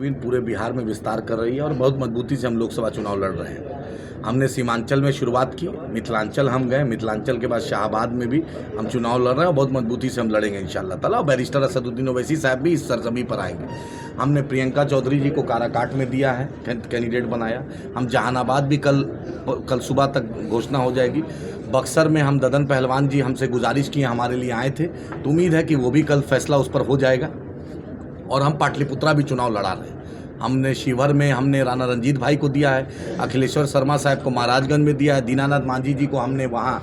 मुहिबीन पूरे बिहार में विस्तार कर रही है और बहुत मजबूती से हम लोकसभा चुनाव लड़ रहे हैं। हमने सीमांचल में शुरुआत की, मिथिलांचल हम गए, मिथिलांचल के बाद शाहाबाद में भी हम चुनाव लड़ रहे हैं और बहुत मजबूती से हम लड़ेंगे इंशाअल्लाह ताला। बैरिस्टर असदुद्दीन ओवैसी साहब भी इस सरजमी पर आएंगे। हमने प्रियंका चौधरी जी को काराकाट में दिया है, कैंडिडेट बनाया। हम जहानाबाद भी कल सुबह तक घोषणा हो जाएगी। बक्सर में हम ददन पहलवान जी हमसे गुजारिश किए, हमारे लिए आए थे, तो उम्मीद है कि वो भी कल फैसला उस पर हो जाएगा। और हम पाटलिपुत्रा भी चुनाव लड़ा रहे हैं। हमने शिवहर में हमने राणा रंजीत भाई को दिया है, अखिलेश्वर शर्मा साहब को महाराजगंज में दिया है, दीनानाथ मांझी जी को हमने वहाँ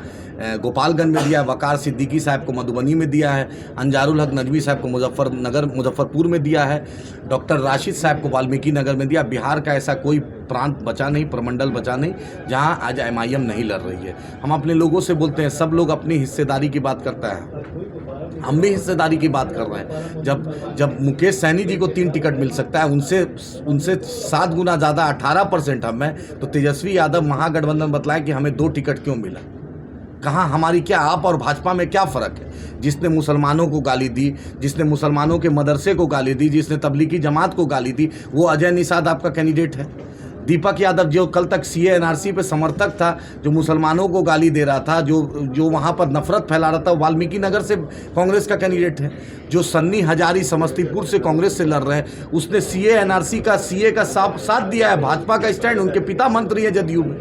गोपालगंज में दिया है, वकार सिद्दीकी साहब को मधुबनी में दिया है, अंजारुल हक नजवी साहब को मुजफ्फरपुर में दिया है, डॉक्टर राशिद साहब को वाल्मीकि नगर में दिया। बिहार का ऐसा कोई प्रांत बचा नहीं, प्रमंडल बचा नहीं जहां आज MIM नहीं लड़ रही है। हम अपने लोगों से बोलते हैं, सब लोग अपनी हिस्सेदारी की बात करता है, हम भी हिस्सेदारी की बात कर रहे हैं। जब मुकेश सैनी जी को 3 टिकट मिल सकता है, उनसे 7 गुना ज़्यादा 18% हम हैं, तो तेजस्वी यादव महागठबंधन बतलाए कि हमें 2 टिकट क्यों मिला। कहाँ हमारी क्या आप और भाजपा में क्या फ़र्क है? जिसने मुसलमानों को गाली दी, जिसने मुसलमानों के मदरसे को गाली दी, जिसने तबलीगी जमात को गाली दी, वो अजय निषाद आपका कैंडिडेट है। दीपक यादव जो कल तक CA NRC पे समर्थक था, जो मुसलमानों को गाली दे रहा था, जो वहाँ पर नफरत फैला रहा था, वाल्मीकि नगर से कांग्रेस का कैंडिडेट है। जो सन्नी हजारी समस्तीपुर से कांग्रेस से लड़ रहे हैं, उसने CA NRC का साथ दिया है। भाजपा का स्टैंड, उनके पिता मंत्री है जदयू में,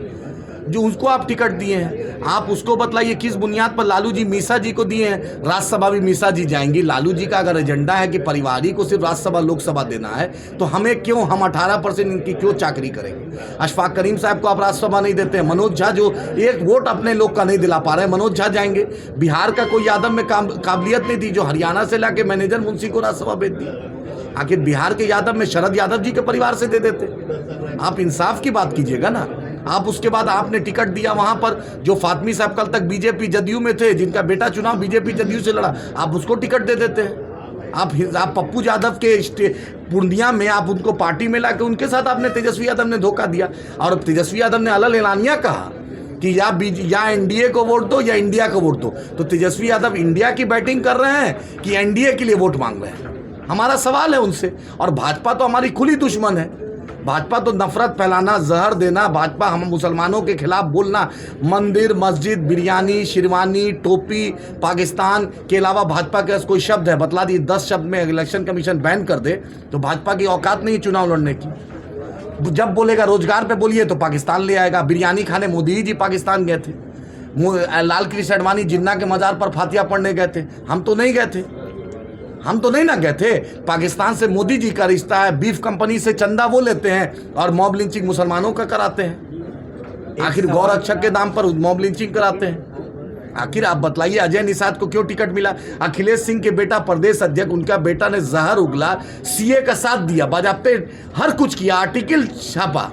जो उसको आप टिकट दिए हैं। आप उसको बतलाइए किस बुनियाद पर लालू जी मीसा जी को दिए हैं। राज्यसभा भी मीसा जी जाएंगी। लालू जी का अगर एजेंडा है कि परिवारी को सिर्फ राज्यसभा लोकसभा देना है, तो हमें क्यों, हम 18% इनकी क्यों चाकरी करेंगे? अशफाक करीम साहब को आप राज्यसभा नहीं देते हैं। मनोज झा जो एक वोट अपने लोग का नहीं दिला पा रहे हैं, मनोज झा जाएंगे। बिहार का कोई यादव में काबिलियत नहीं थी, जो हरियाणा से लाके मैनेजर मुंशी को राज्यसभा भेज दिया। आखिर बिहार के यादव में शरद यादव जी के परिवार से दे देते। आप इंसाफ की बात कीजिएगा ना। आप उसके बाद आपने टिकट दिया वहां पर जो फातमी साहब कल तक बीजेपी जदयू में थे, जिनका बेटा चुनाव बीजेपी जदयू से लड़ा, आप उसको टिकट दे देते हैं। आप पप्पू यादव के पूर्णिया में आप उनको पार्टी में लाके उनके साथ आपने तेजस्वी यादव ने धोखा दिया। और तेजस्वी यादव ने अलग एलानिया कहा कि या एनडीए को वोट दो या इंडिया को वोट दो। तो तेजस्वी यादव इंडिया की बैटिंग कर रहे हैं कि एनडीए के लिए वोट मांग रहे हैं? हमारा सवाल है उनसे। और भाजपा तो हमारी खुली दुश्मन है। भाजपा तो नफरत फैलाना, जहर देना, भाजपा हम मुसलमानों के खिलाफ बोलना, मंदिर, मस्जिद, बिरयानी, शेरवानी, टोपी, पाकिस्तान के अलावा भाजपा के कोई शब्द है बतला दिए। 10 शब्द में इलेक्शन कमीशन बैन कर दे तो भाजपा की औकात नहीं चुनाव लड़ने की। जब बोलेगा रोजगार पे बोलिए तो पाकिस्तान ले आएगा। बिरयानी खाने मोदी जी पाकिस्तान गए थे, लाल कृष्ण अडवाणी जिन्ना के मजार पर फातिया पढ़ने गए थे, हम तो नहीं गए थे। हम तो नहीं ना गए थे। पाकिस्तान से मोदी जी का रिश्ता है, बीफ कंपनी से चंदा वो लेते हैं और मॉब लिंचिंग मुसलमानों का कराते हैं। आखिर गौ रक्षक के दाम पर मॉब लिंचिंग कराते हैं। आखिर आप बतलाइए अजय निषाद को क्यों टिकट मिला? अखिलेश सिंह के बेटा प्रदेश अध्यक्ष, उनका बेटा ने जहर उगला, CA का साथ दिया, बाजाप्ते हर कुछ किया, आर्टिकल छापा,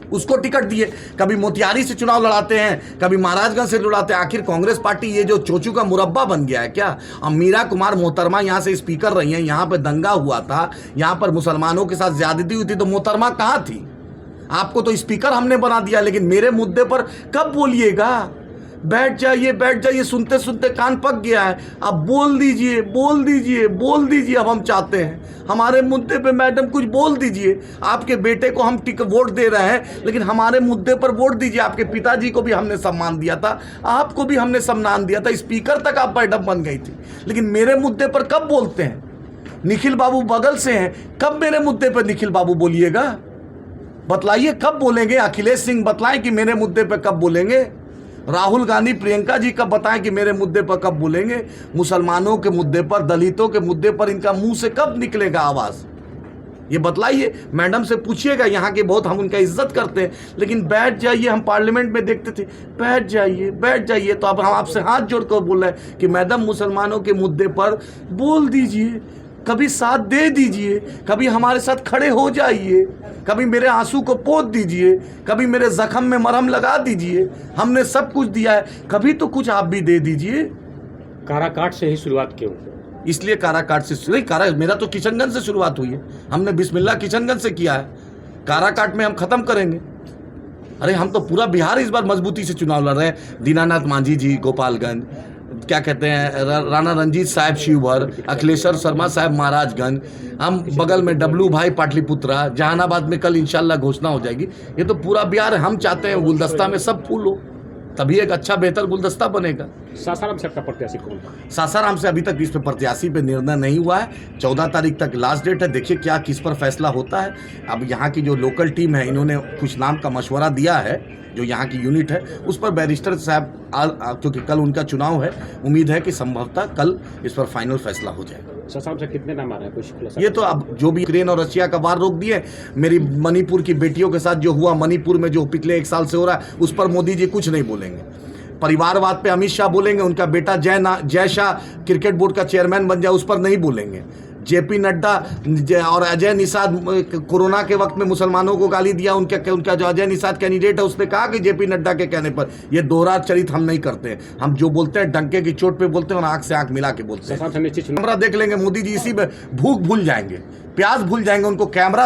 उसको टिकट दिए। कभी मोतिहारी से चुनाव लड़ाते हैं, कभी महाराजगंज से लड़ाते हैं। आखिर कांग्रेस पार्टी ये जो चोचू का मुरब्बा बन गया है क्या? अब मीरा कुमार मोहतरमा यहाँ से स्पीकर रही हैं, यहाँ पे दंगा हुआ था, यहाँ पर मुसलमानों के साथ ज्यादती हुई थी, तो मोहतरमा कहाँ थी? आपको तो स्पीकर हमने बना दिया, लेकिन मेरे मुद्दे पर कब बोलिएगा? बैठ जाइए, सुनते सुनते कान पक गया है। अब बोल दीजिए, अब हम चाहते हैं हमारे मुद्दे पे मैडम कुछ बोल दीजिए। आपके बेटे को हम वोट दे रहे हैं, लेकिन हमारे मुद्दे पर वोट दीजिए। आपके पिताजी को भी हमने सम्मान दिया था, आपको भी हमने सम्मान दिया था, स्पीकर तक आप मैडम बन गई थी, लेकिन मेरे मुद्दे पर कब बोलते हैं? निखिल बाबू बगल से हैं, कब मेरे मुद्दे पर निखिल बाबू बोलिएगा? बतलाइए कब बोलेंगे? अखिलेश सिंह बतलाएं कि मेरे मुद्दे पर कब बोलेंगे? राहुल गांधी, प्रियंका जी कब बताएं कि मेरे मुद्दे पर कब बोलेंगे? मुसलमानों के मुद्दे पर, दलितों के मुद्दे पर इनका मुंह से कब निकलेगा आवाज़? ये बतलाइए। मैडम से पूछिएगा, यहाँ के बहुत हम उनका इज्जत करते हैं, लेकिन बैठ जाइए। हम पार्लियामेंट में देखते थे, बैठ जाइए। तो अब हम आपसे हाथ जोड़कर बोल रहे हैं कि मैडम मुसलमानों के मुद्दे पर बोल दीजिए, कभी साथ दे दीजिए, कभी हमारे साथ खड़े हो जाइए, कभी मेरे आंसू को पोंछ दीजिए, कभी मेरे जख्म में मरहम लगा दीजिए। हमने सब कुछ दिया है, कभी तो कुछ आप भी दे दीजिए। काराकाट से ही शुरुआत क्यों? इसलिए काराकाट से मेरा तो किशनगंज से शुरुआत हुई है। हमने बिस्मिल्लाह किशनगंज से किया है, काराकाट में हम खत्म करेंगे। अरे हम तो पूरा बिहार इस बार मजबूती से चुनाव लड़ रहे हैं। दीनानाथ मांझी जी गोपालगंज, क्या कहते हैं राणा रंजीत साहब शिवभर, अखिलेश्वर शर्मा साहब महाराजगंज, हम बगल में डब्लू भाई पाटलिपुत्रा, जहानाबाद में कल इंशाल्लाह घोषणा हो जाएगी। ये तो पूरा बिहार है। हम चाहते हैं गुलदस्ता में सब फूल हो, तभी एक अच्छा बेहतर गुलदस्ता बनेगा। सासाराम से आपका प्रत्याशी कौन है? सासाराम से अभी तक इस पे प्रत्याशी पे निर्णय नहीं हुआ है। 14 तारीख तक लास्ट डेट है। देखिए क्या किस पर फैसला होता है। अब यहाँ की जो लोकल टीम है, इन्होंने कुछ नाम का मशवरा दिया है, जो यहाँ की यूनिट है उस पर बैरिस्टर साहब क्योंकि कल उनका चुनाव है, उम्मीद है कि संभवतः कल इस पर फाइनल फैसला हो जाएगा। सासाराम से कितने नाम आ रहे हैं, कुछ खुलासा? ये तो अब जो भी यूक्रेन और रशिया का वार रोक दिए, मेरी मणिपुर की बेटियों के साथ जो हुआ, मणिपुर में जो पिछले 1 साल से हो रहा है, उस पर मोदी जी कुछ नहीं बोलेंगे। परिवारवाद पे अमित शाह बोलेंगे, उनका बेटा जय शाह क्रिकेट बोर्ड का चेयरमैन बन जाए, उस पर नहीं बोलेंगे। जेपी नड्डा और अजय निषाद कोरोना के वक्त में मुसलमानों को गाली दिया, उनका जो अजय निषाद कैंडिडेट है उसने कहा कि जेपी नड्डा के कहने पर, ये दोहरा चरित्र हम नहीं करते। हम जो बोलते हैं डंके की चोट पे बोलते हैं और आंख से आंख मिला के बोलते हैं। सासाराम से निश्चित चुनाव कैमरा देख लेंगे, मोदी जी इसी में भूख भूल जाएंगे, प्यास भूल जाएंगे, उनको कैमरा